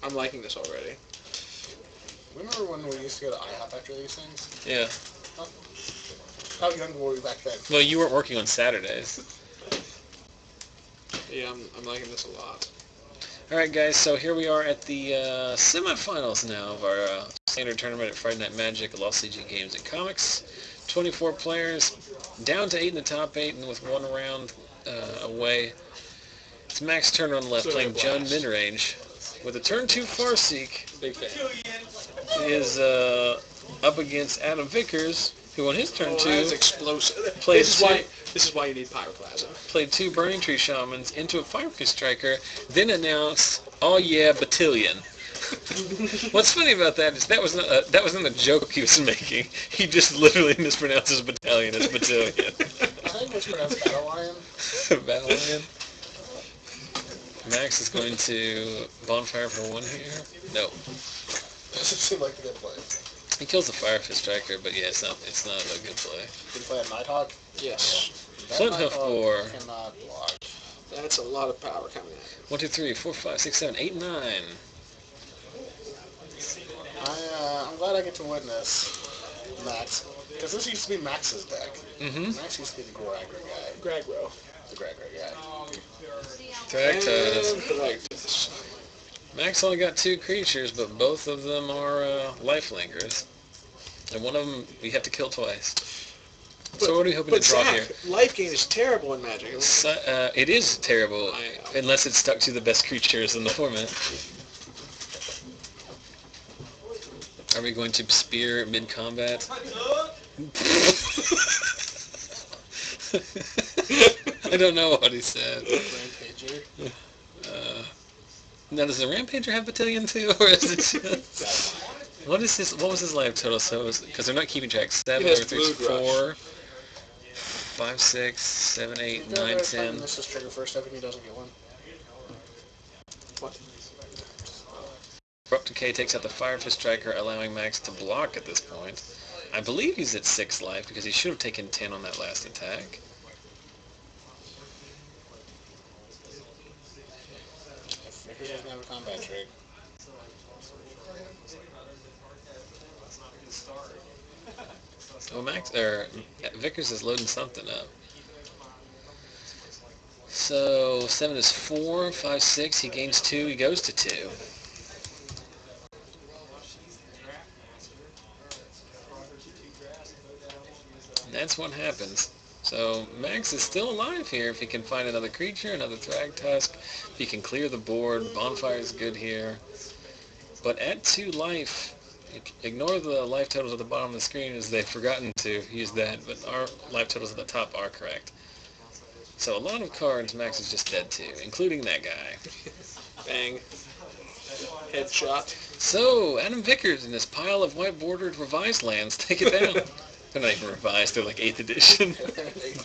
I'm liking this already. Remember when we used to go to IHOP after these things? Yeah. How young were we back then? Well, you weren't working on Saturdays. Yeah, I'm liking this a lot. All right, guys. So here we are at the semifinals now of our standard tournament at Friday Night Magic, Lost CG Games and Comics. 24 players, down to 8 in the top 8, and with one round away. It's Maxx turn on the left, playing John Midrange. With a turn 2 Farseek, Big fan. is up against Adam Vickers, who on his turn 2 That's explosive. played This is why you need Pyroclasm. played 2 Burning Tree Shamans into a Firefly Striker, then announced, "Oh yeah, Battalion." What's funny about that is that wasn't a joke he was making. He just literally mispronounces battalion as battalion. I think it's pronounced Battle Lion. Battle Lion. Maxx is going to bonfire for 1 here. No. Doesn't seem like a good play. He kills the Firefly Striker, but yeah, it's not a good play. Did he play a Nighthawk? Yes. Flint-hoof for... Cannot block. That's a lot of power coming at him. 1, 2, 3, 4, 5, 6, 7, 8, 9. I'm glad I get to witness Maxx, because this used to be Max's deck. Mm-hmm. Max used to be the Gruul Aggro guy. Gragro. The Aggro guy. Thragtusk. Maxx only got 2 creatures, but both of them are lifelingers. And one of them we have to kill twice. So what are we hoping to draw here? Life gain is terrible in Magic. It is terrible, unless it's stuck to the best creatures in the format. Are we going to spear mid-combat? I don't know what he said. Rampager. Now, does the Rampager have Battalion too, or is it just... What was his life total? So, because they're not keeping track. 7, 3, 4, 5, 6, 7, 8, 9, 10. This is trigger first, hoping he doesn't get one. What? Abrupt Decay takes out the Firefly Striker, allowing Maxx to block at this point. I believe he's at 6 life, because he should have taken 10 on that last attack. Vickers doesn't have a combat trig. Oh, Vickers is loading something up. So 7 is 4, 5, 6. He gains 2. He goes to 2. And that's what happens. So Maxx is still alive here if he can find another creature, another Thragtusk. If he can clear the board, Bonfire is good here. But at 2 life, ignore the life totals at the bottom of the screen as they've forgotten to use that, but our life totals at the top are correct. So a lot of cards Maxx is just dead to, including that guy. Bang. Headshot. So, Adam Vickers and this pile of white-bordered revised lands take it down. They're not even revised, they're like 8th edition.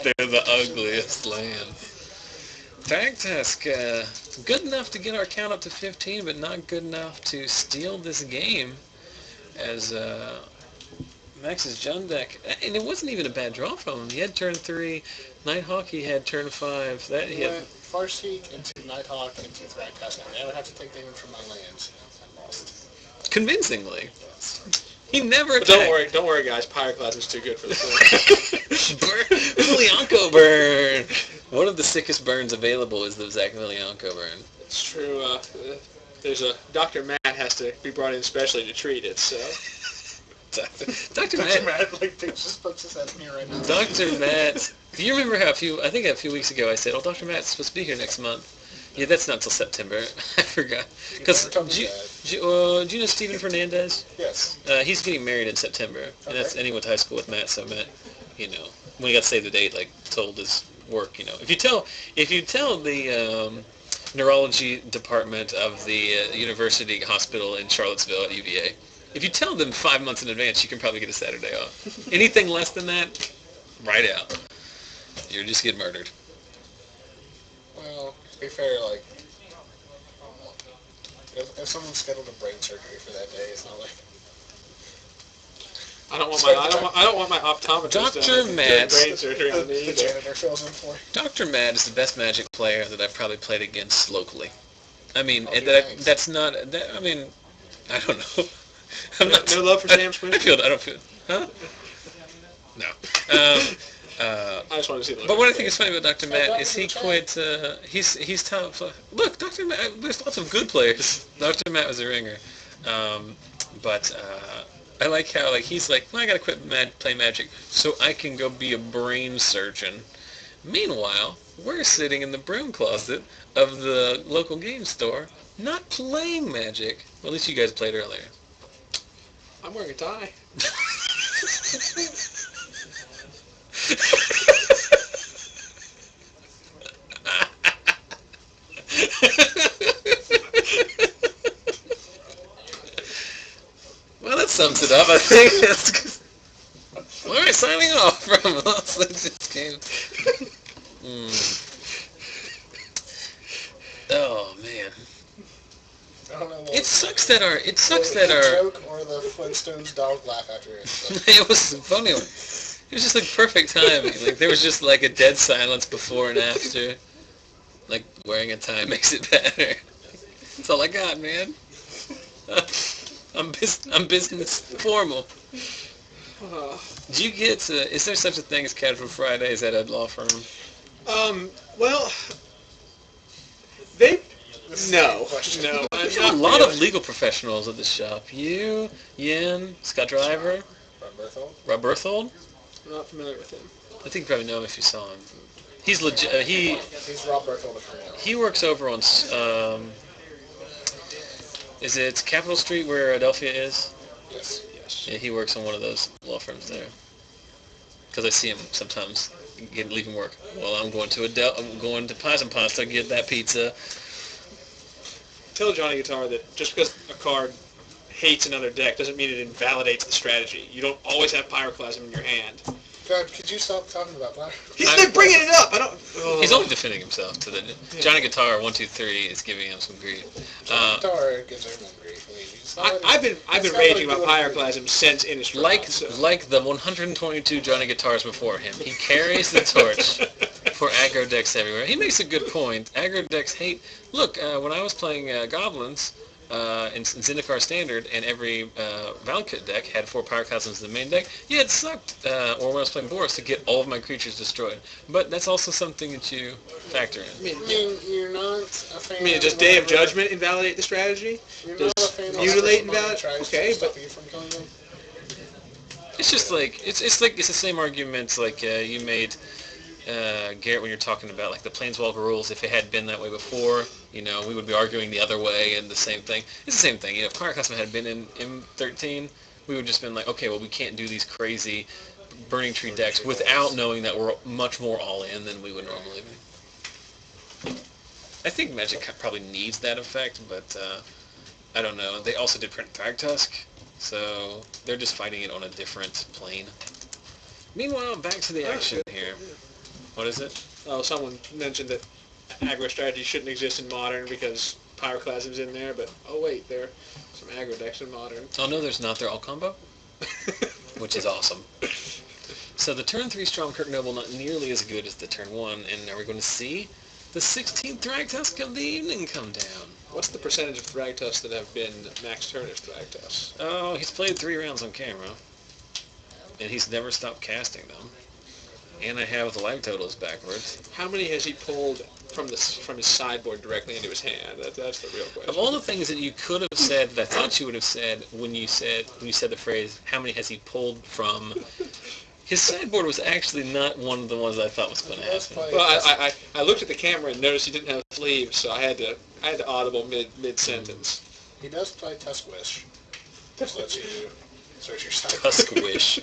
They're the ugliest land. Thragtusk, good enough to get our count up to 15, but not good enough to steal this game. As Max's Jund deck, and it wasn't even a bad draw from him. He had turn 3, Nighthawk he had turn 5. That he had Farseek into Nighthawk into Thragtusk. I would have to take damage from my lands. I lost. Convincingly. He never attacked. Don't worry, guys. Pyroclasm's too good for this one. Vilianco burn. One of the sickest burns available is the Zach Vilianco burn. It's true. There's a Dr. Matt has to be brought in especially to treat it. So. Dr. Matt like just puts his head in here right now. Dr. Matt. Do you remember how a few weeks ago I said, "Oh, Dr. Matt's supposed to be here next month." Yeah, that's not till September. I forgot. Because do you know Steven Fernandez? Yes. He's getting married in September, and he went to high school with Matt. So Matt, when he got to say the date, told his work. If you tell the neurology department of the university hospital in Charlottesville at UVA, if you tell them 5 months in advance, you can probably get a Saturday off. Anything less than that, right out. You're just getting murdered. Well, to be fair, if someone scheduled a brain surgery for that day, it's not like. I don't want my optometrist Dr. Matt. Brain surgery on me. The janitor fills in for. Dr. Matt is the best Magic player that I've probably played against locally. I mean, Okay, thanks. that's not. That, I mean, I don't know. I'm not. No love for Sam Smith? I don't feel. Huh? No. Um, I just wanted to see the look but on what I your think is face. funny about Dr. Hey, Matt drop is into he the chat. quit. He's top. Look, Dr. Matt. There's lots of good players. Dr. Matt was a ringer, but I like how he's like, well, I gotta quit play Magic so I can go be a brain surgeon. Meanwhile, we're sitting in the broom closet of the local game store, not playing Magic. Well, at least you guys played earlier. I'm wearing a tie. Well, that sums it up, I think. All right, signing off from Los Angeles Games. Oh man, I don't know. it sucks that our joke or the Flintstones dog laugh after it. But it was a funny one. It was just like perfect timing. Like there was just like a dead silence before and after. Like wearing a tie makes it better. That's all I got, man. I'm business formal. Do you get? Is there such a thing as casual Fridays at a law firm? Well, they this is no, a question. no, There's not a lot really. of legal professionals at the shop. You, Yen, Scott Driver, Rob Berthold. I'm not familiar with him. I think you probably know him if you saw him. He's legit. He's Rob Berthold of Korea. He works over on. Is it Capitol Street where Adelphia is? Yes. Yes. Yeah, he works on one of those law firms there. Because I see him sometimes leaving work. Well, I'm going to Pies and Pasta, get that pizza. Tell Johnny Guitar that just because a card hates another deck doesn't mean it invalidates the strategy. You don't always have Pyroclasm in your hand. God, could you stop talking about that? They're bringing it up. I don't. He's only defending himself. Johnny Guitar 123 is giving him some grief. Guitar gives everyone grief. I've been raging about Pyroclasm since Innistrad. Like the 122 Johnny Guitars before him, he carries the torch for aggro decks everywhere. He makes a good point. Aggro decks hate. Look, when I was playing Goblins in Zendikar Standard, and every Valakut deck had 4 Pyroclasms in the main deck, yeah, it sucked. Or when I was playing Boris, to get all of my creatures destroyed. But that's also something that you factor in. I mean, you're not a fan. I mean, does Day of Judgment invalidate the strategy? You're Does not a fan of Mutilate somebody invalidate? tries Okay, to stop but you from killing them. It's just like it's the same arguments like you made. Garrett, when you're talking about like the Planeswalker rules, if it had been that way before, we would be arguing the other way, and the same thing. It's the same thing. If Pyroclasm had been in M13, we would just been like, okay, well, we can't do these crazy Burning Tree decks without knowing that we're much more all in than we would normally be. I think Magic probably needs that effect, but I don't know. They also did print Thragtusk, so they're just fighting it on a different plane. Meanwhile, back to the action here. What is it? Oh, someone mentioned that aggro strategy shouldn't exist in Modern because Pyroclasm's in there, but oh wait, there are some aggro decks in Modern. Oh no, there's not. They're all combo, which is awesome. So the turn 3 Stromkirk Noble not nearly as good as the turn 1, and now we're going to see the 16th Thragtusk of the evening come down. What's the percentage of Thragtusks that have been Max Turner's Thragtusks? Oh, he's played 3 rounds on camera, and he's never stopped casting them. And I have the live totals backwards. How many has he pulled from his sideboard directly into his hand? That's the real question. Of all the things that you could have said, that I thought you would have said when you said the phrase, "How many has he pulled from?" His sideboard was actually not one of the ones I thought was going to happen. Well, I looked at the camera and noticed he didn't have sleeves, so I had to audible mid sentence. He does play Tusk Wish. Just lets you search your side. Tusk Wish.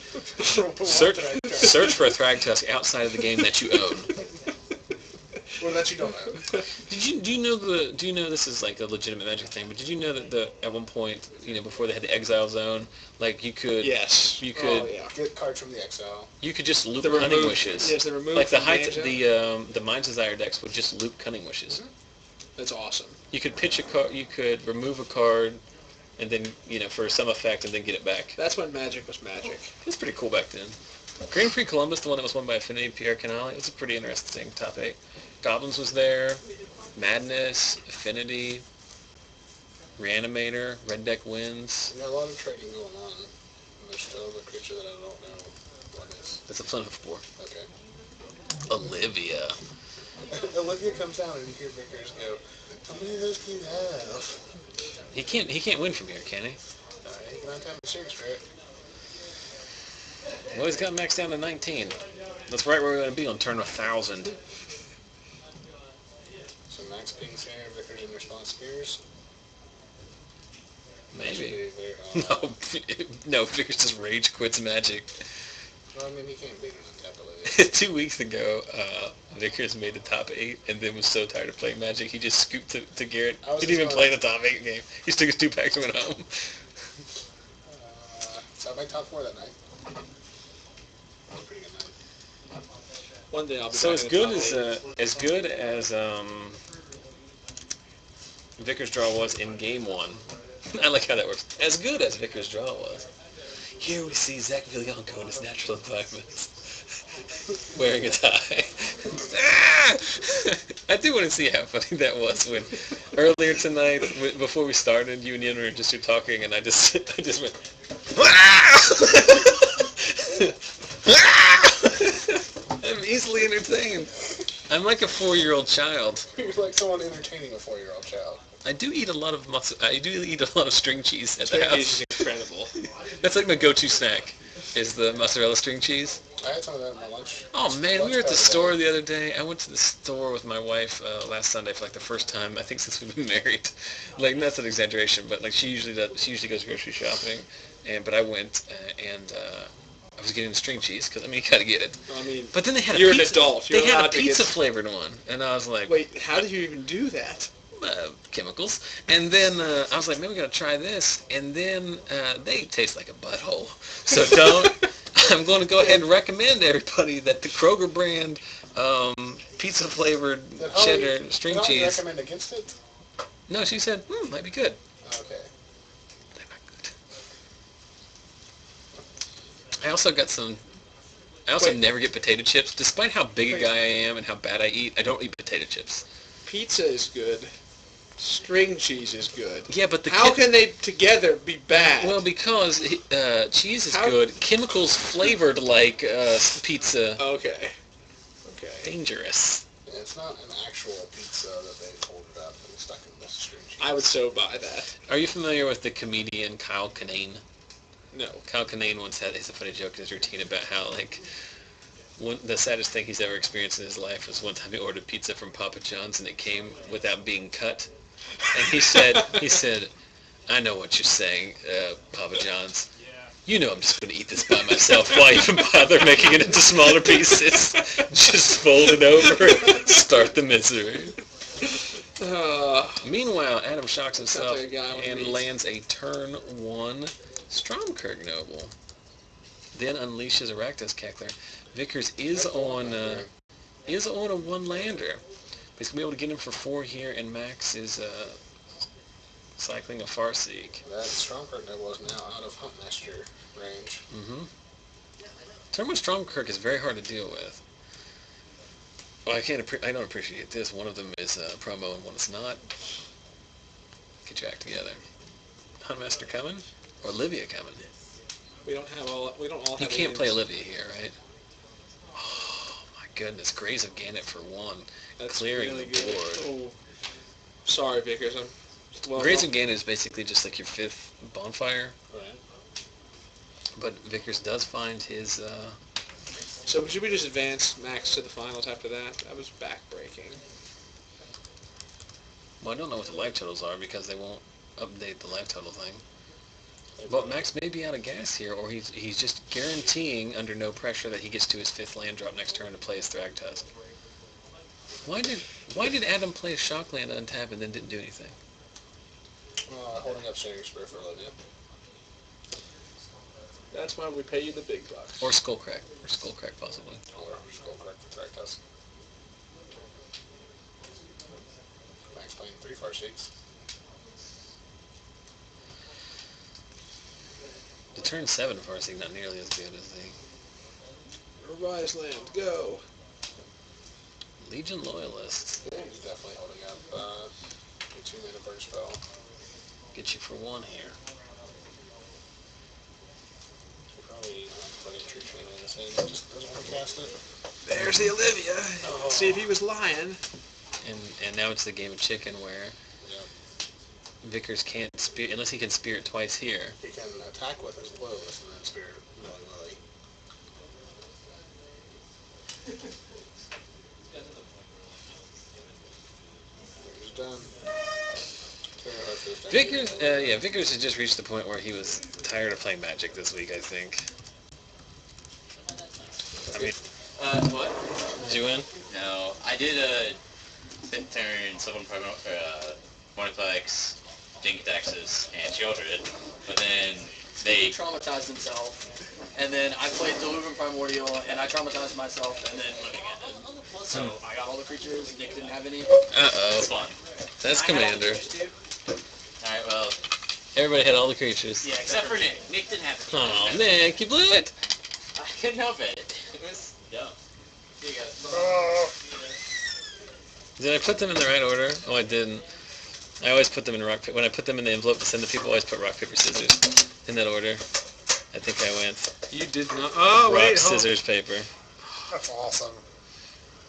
Search for a Thragtusk outside of the game that you own. Or that you don't own. Do you know this is like a legitimate Magic thing? But did you know that at one point, before they had the Exile Zone, like you could Get cards from the exile. You could just loop Cunning Wishes. Yes, the remove. Like the Mind's Desire decks would just loop Cunning Wishes. Mm-hmm. That's awesome. You could pitch a card. You could remove a card, and then for some effect, and then get it back. That's when Magic was Magic. It was pretty cool back then. Grand Prix Columbus, the one that was won by Affinity Pierre Canale, it was a pretty interesting top 8. Goblins was there, Madness, Affinity, Reanimator, red deck wins. We got a lot of trading going on. And there's still a creature that I don't know what is. That's a Flint of 4. Okay. Olivia. Olivia comes down and you hear Vickers go, how many of those do you have? He can't win from here, can he? He can untap the series, right? Well, he's got Maxx down to 19. That's right where we're going to be on turn 1,000. So Maxx pings here, Vickers in response spears. Maybe. No, Vickers just rage quits Magic. Well, I mean, he can't beat an untap Olivia. 2 weeks ago, Vickers made the top 8 and then was so tired of playing Magic, he just scooped to Garrett. He didn't even play the top 8 game. He just took his 2 packs and went home. So I made top 4 that night. Pretty good night. One day I'll be So back as in the good top as good as Vickers' draw was in game 1, I like how that works. As good as Vickers' draw was, here we see Zach Villanco in his natural environment, wearing a tie. I do want to see how funny that was when earlier tonight, before we started, you and Yen were just talking, and I just went. I'm easily entertained. I'm like a 4-year-old child. You're like someone entertaining a 4-year-old child. I do eat a lot of string cheese at the String house. cheese is incredible. That's like my go-to snack, is the mozzarella string cheese. I had some of that in my lunch. Oh man, we were at the store the other day. I went to the store with my wife last Sunday for like the first time, I think, since we've been married. Like, that's an exaggeration, but like she usually goes grocery shopping, but I went and I was getting the string cheese because I mean you gotta get it. I mean, But then they had you're a pizza. an adult. You're They had a allowed to pizza get... flavored one, and I was like, Wait, how did you even do that? chemicals. And then I was like, man, we gotta try this. And then they taste like a butthole. So I'm going to go ahead and recommend everybody that the Kroger brand pizza flavored cheddar string cheese. Recommend against it? No, she said, might be good. Okay. They're not good. I also got some. I also never get potato chips, despite how big a guy I am and how bad I eat. I don't eat potato chips. Pizza is good. String cheese is good. Yeah, but how can they together be bad? Well, because cheese is good. Chemicals flavored like pizza. Okay. Dangerous. Yeah, it's not an actual pizza that they folded up and stuck in the string cheese. I would so buy that. Are you familiar with the comedian Kyle Kinane? No. Kyle Kinane once had a funny joke in his routine about how the saddest thing he's ever experienced in his life was one time he ordered pizza from Papa John's and it came without being cut. And he said, I know what you're saying, Papa John's. You know I'm just going to eat this by myself. Why even bother making it into smaller pieces? Just fold it over and start the misery. Meanwhile, Adam shocks himself and lands a turn 1 Stromkirk Noble. Then unleashes a Rakdos Keckler. Vickers is on a 1-lander. He's going to be able to get him for 4 here, and Maxx is cycling a Farseek. That Stromkirk Noble is now out of Huntmaster range. Mm-hmm. Turn 1 Stromkirk is very hard to deal with. Well, I don't appreciate this. One of them is promo and one is not. Get your act together. Huntmaster coming? Or Olivia coming? We don't all have You can't play Olivia here, right? Oh my goodness. Graves of Gannett for 1. That's clearing really the good. board. Oh. Sorry, Vickers. Graves of Gannett is basically just like your 5th bonfire. Right. But Vickers does find his... So should we just advance Maxx to the finals after that? That was backbreaking. Well, I don't know what the life totals are because they won't update the life total thing. But Maxx may be out of gas here, or he's just guaranteeing under no pressure that he gets to his 5th land drop next turn to play his Thragtusk. Why did Adam play a Shockland untap and then didn't do anything? Holding up Senior Spear for Olivia. That's why we pay you the big bucks. Or Skullcrack. Or Skullcrack, possibly. Or Skullcrack for Thragtusk. Maxx playing 3 Farseeks. The turn 7 Farseek not nearly as good as the Revise land, go. Legion Loyalists. He's definitely holding up a 2-mana burn spell. Get you for one here. Probably putting tree training in his hand. Just doesn't want to cast it. There's the Olivia. Oh. See if he was lying. And now it's the game of chicken where Vickers can't spear unless he can spear it twice here. He can attack with his blows and then spear it willy-nilly. He's done. Vickers has just reached the point where he was tired of playing Magic this week, I think. I mean, What? did you win? No, I did a 5th turn, 7 Morniflex, Dink Taxes, and Shieldred, but then He they... traumatized himself, and then I played Deluvin Primordial, and I traumatized myself, and then Living ended. So I got all the creatures, Nick didn't have any. Uh-oh. It's fun. That's I had all the Commander. creatures, too. Alright, well, Everybody had all the creatures. Yeah, except for Nick. Nick didn't have any. Oh, Nick, you blew it. I couldn't help it. It was dumb. Here you go. Did I put them in the right order? Oh, I didn't. I always put them in rock, paper. When I put them in the envelope to send to people, I always put rock, paper, scissors. In that order. I think I went You did not. Oh, rock, wait. scissors, paper. That's awesome.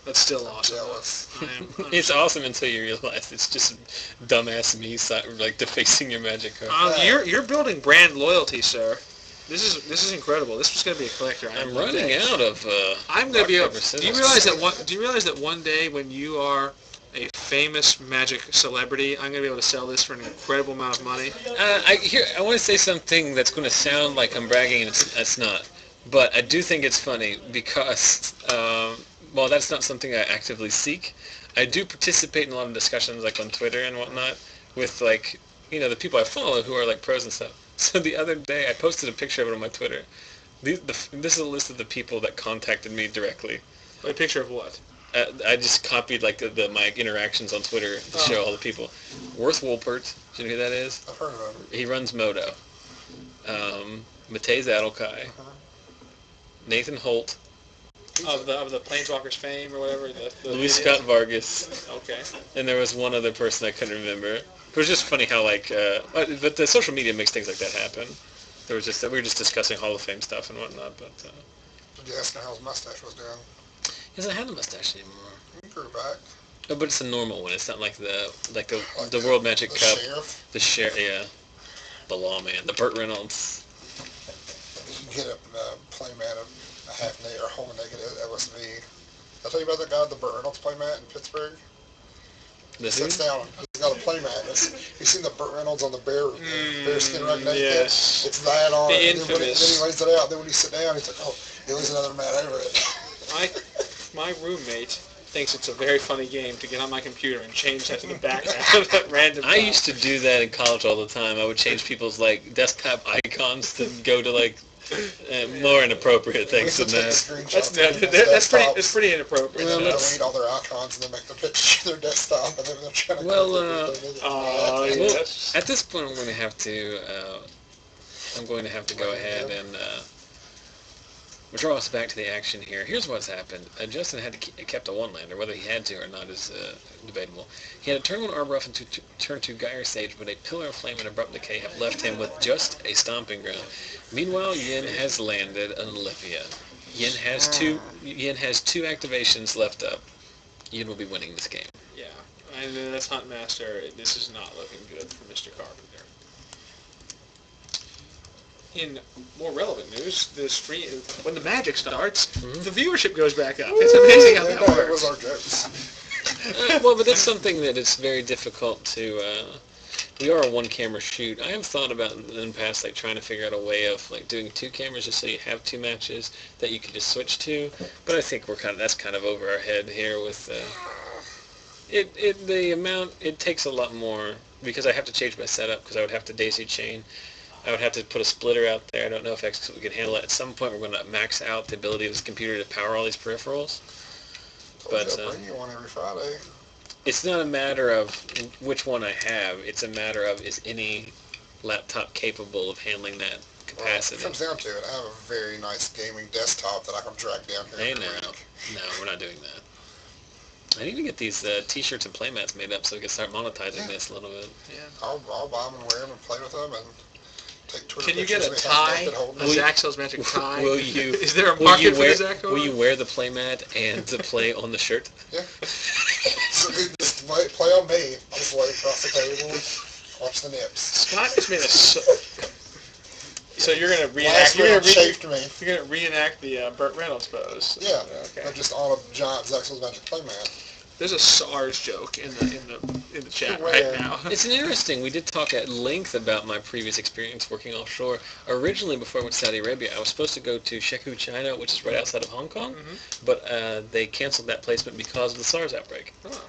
That's still awesome. Jealous. It's awesome until you realize it's just dumbass me, like, defacing your Magic card. You're building brand loyalty, sir. This is incredible. This was going to be a collector. I'm running out of I'm going to be able. rock, paper, Do you realize that one day when you are a famous Magic celebrity, I'm going to be able to sell this for an incredible amount of money? I want to say something that's going to sound like I'm bragging, and it's not. But I do think it's funny because, while that's not something I actively seek, I do participate in a lot of discussions, like on Twitter and whatnot, with, like, the people I follow who are, like, pros and stuff. So the other day, I posted a picture of it on my Twitter. This is a list of the people that contacted me directly. A picture of what? I just copied, like, my interactions on Twitter to show all the people. Worth Wolpert, do you know who that is? I've heard of him. He runs Moto. Matej Zadelkai. Nathan Holt. Of the Planeswalkers fame or whatever? Luis Scott Vargas. Okay. And there was one other person I couldn't remember. It was just funny how, like, but the social media makes things like that happen. We were just discussing Hall of Fame stuff and whatnot, but. Did you ask him how his mustache was doing? He doesn't have a mustache anymore. He grew back. Oh, but it's a normal one. It's not like the World Magic Cup. Sheriff? The sheriff, yeah. The lawman. The Burt Reynolds. You can get a playmat of a half naked or whole naked LSV. I'll tell you about that guy, the Burt Reynolds playmat in Pittsburgh. He sits down. He's got a playmat. You've seen the Burt Reynolds on the bear skin rug naked? Yes. It's that on The it. Then he infamous. lays it out. Then when you sit down, he's like, oh, he lays another mat over it. My roommate thinks it's a very funny game to get on my computer and change that to the background of random. I used to do that in college all the time. I would change people's, like, desktop icons to go to, like, more inappropriate things than that. That's pretty inappropriate. Well, Delete all their icons and then make the picture of their desktop, and then they're trying to. Yes. At this point, I'm going to have to go ahead and draw us back to the action here. Here's what's happened. Justin had kept a one-lander. Whether he had to or not is debatable. He had a turn 1 Arbroath and turn 2 Gyre Sage, but a Pillar of Flame and Abrupt Decay have left him with just a Stomping Ground. Meanwhile, Yen has landed an Olivia. Yen has two activations left up. Yen will be winning this game. Yeah, and that's Hunt Master. This is not looking good for Mr. Carpenter. In more relevant news, when the Magic starts, the viewership goes back up. It's amazing how that It works. was our jokes. Well, but that's something that it's very difficult to. We are a one-camera shoot. I have thought about in the past, like, trying to figure out a way of, like, doing 2 cameras just so you have 2 matches that you can just switch to. But I think that's kind of over our head here with it takes a lot more because I have to change my setup because I would have to daisy chain. I would have to put a splitter out there. I don't know if X can handle it. At some point, we're going to max out the ability of this computer to power all these peripherals. But bring you one every Friday. it's not a matter of which one I have. It's a matter of is any laptop capable of handling that capacity. Well, it comes down to it. I have a very nice gaming desktop that I can drag down here. Hey, every now. week. No, we're not doing that. I need to get these T-shirts and playmats made up so we can start monetizing this a little bit. Yeah. I'll buy them and wear them and play with them and take Twitter Can you get pictures a of me half tie? naked holding A them. Zach Sells Magic tie? Will you? Is there a Will market you for wear? the Zach? Will you wear the playmat and to play on the shirt? Yeah. So just play on me. I'll just lay across the table, watch the nips. Scott just made a. So you're gonna Last reenact. You're round gonna, chafed me. you're gonna reenact the Burt Reynolds pose. Yeah, Okay. but just on a giant Zach Sells Magic playmat. There's a SARS joke in the chat Where? right now. It's interesting. We did talk at length about my previous experience working offshore. Originally, before I went to Saudi Arabia, I was supposed to go to Shekou, China, which is right outside of Hong Kong, but they canceled that placement because of the SARS outbreak. Oh.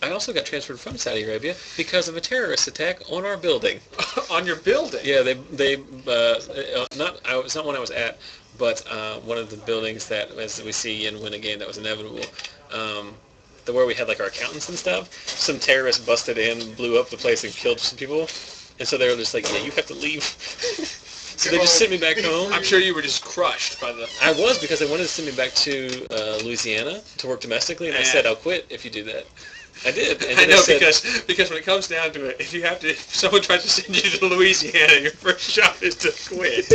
I also got transferred from Saudi Arabia because of a terrorist attack on our building. On your building? Yeah, it's not one I was at, but one of the buildings that, as we see Yen win again, that was inevitable. Where we had like our accountants and stuff, some terrorists busted in, blew up the place, and killed some people. And so they were just like, yeah, you have to leave. So they just sent me back home. I'm sure you were just crushed by the... I was, because they wanted to send me back to Louisiana to work domestically, and I said, I'll quit if you do that. I did. And I know, said, because when it comes down to it, if someone tries to send you to Louisiana, your first job is to quit.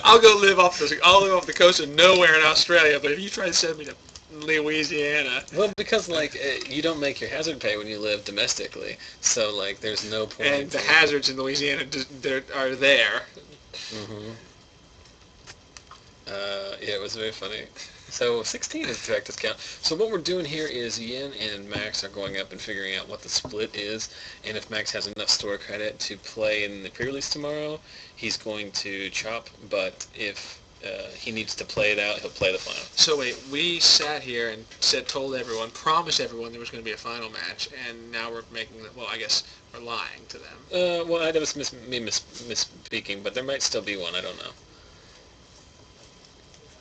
I'll live off the coast of nowhere in Australia, but if you try to send me to Louisiana... Well, because, you don't make your hazard pay when you live domestically, so, there's no point. And the hazards in Louisiana are there. Mm-hmm. Yeah, it was very funny. So 16 is the practice count. So what we're doing here is Yen and Maxx are going up and figuring out what the split is, and if Maxx has enough store credit to play in the pre-release tomorrow, he's going to chop, but if he needs to play it out, he'll play the final. So wait, we sat here and promised everyone there was going to be a final match, and now we're I guess we're lying to them. Well, that was me misspeaking, but there might still be one, I don't know.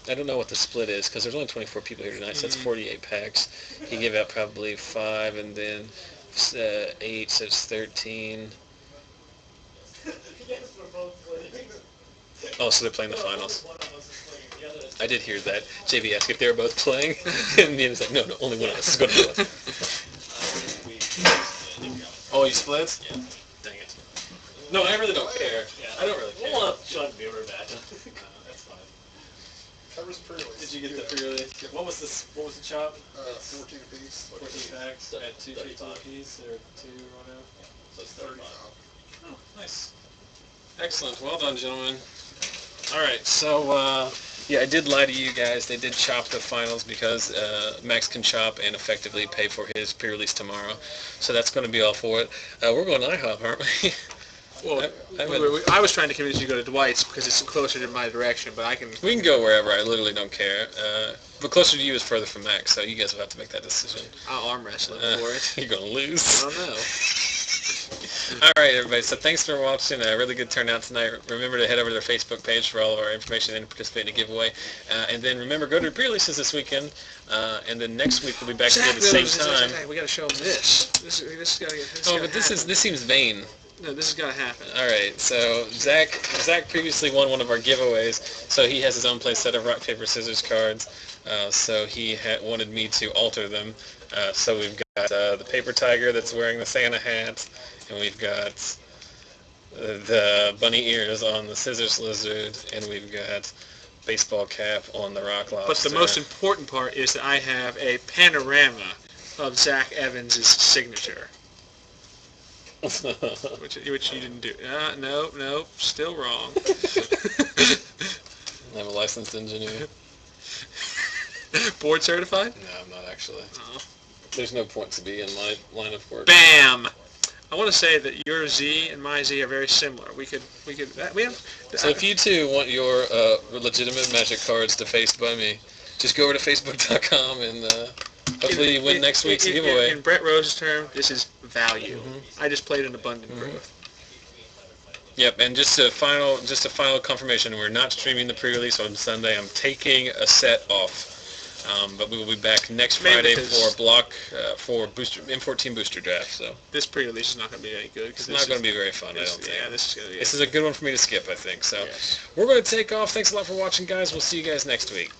I don't know what the split is, because there's only 24 people here tonight, so that's 48 packs. He gave out probably 5, and then 8, so it's 13. Oh, so they're playing the finals. I did hear that. JV asked if they were both playing, and Ian was like, no, only one of us is going to do it. Oh, you split? Yeah. Dang it. No, I really don't care. Yeah. I don't really care. We'll want Sean to be over back. That's fine. Covers pre-release. Did you get the pre-release? What was the chop? 14 apiece. 14 packs at 250 35. apiece, or 2 or no? So it's 35. Oh, nice. Excellent. Well done, gentlemen. All right, so, yeah, I did lie to you guys. They did chop the finals because Maxx can chop and effectively pay for his pre-release tomorrow. So that's going to be all for it. We're going to IHOP, aren't we? Well, I was trying to convince you to go to Dwight's because it's closer to my direction, but I can... We can go wherever. I literally don't care. But closer to you is further from Maxx, so you guys will have to make that decision. I'll arm wrestle him for it. You're going to lose. I don't know. All right, everybody. So thanks for watching. A really good turnout tonight. Remember to head over to their Facebook page for all of our information and participate in a giveaway. And then remember, go to pre-releases this weekend. And then next week we'll be back here at the same time. We got to show them this. This got to get. Oh, but this seems vain. No, this has got to happen. All right. So Zach previously won one of our giveaways. So he has his own play set of rock paper scissors cards. So he wanted me to alter them. So we've got the paper tiger that's wearing the Santa hat. And we've got the bunny ears on the scissors lizard, and we've got baseball cap on the rock lobster. But the most important part is that I have a panorama of Zach Evans' signature. which you didn't do. Nope, still wrong. I'm a licensed engineer. Board certified? No, I'm not actually. Oh. There's no point to be in my line of work. Bam! I want to say that your Z and my Z are very similar. We have. So if you too want your legitimate Magic cards defaced by me, just go over to Facebook.com and hopefully you win next week's giveaway. In Brett Rose's term, this is value. Mm-hmm. I just played an abundant growth. Yep, and just a final confirmation: we're not streaming the pre-release on Sunday. I'm taking a set off. But we will be back next Friday for M14 booster draft. So this pre-release is not going to be any good. It's not going to be very fun. I don't think. Yeah, this is going to be. This is a good one for me to skip. I think so. Yes. We're going to take off. Thanks a lot for watching, guys. We'll see you guys next week.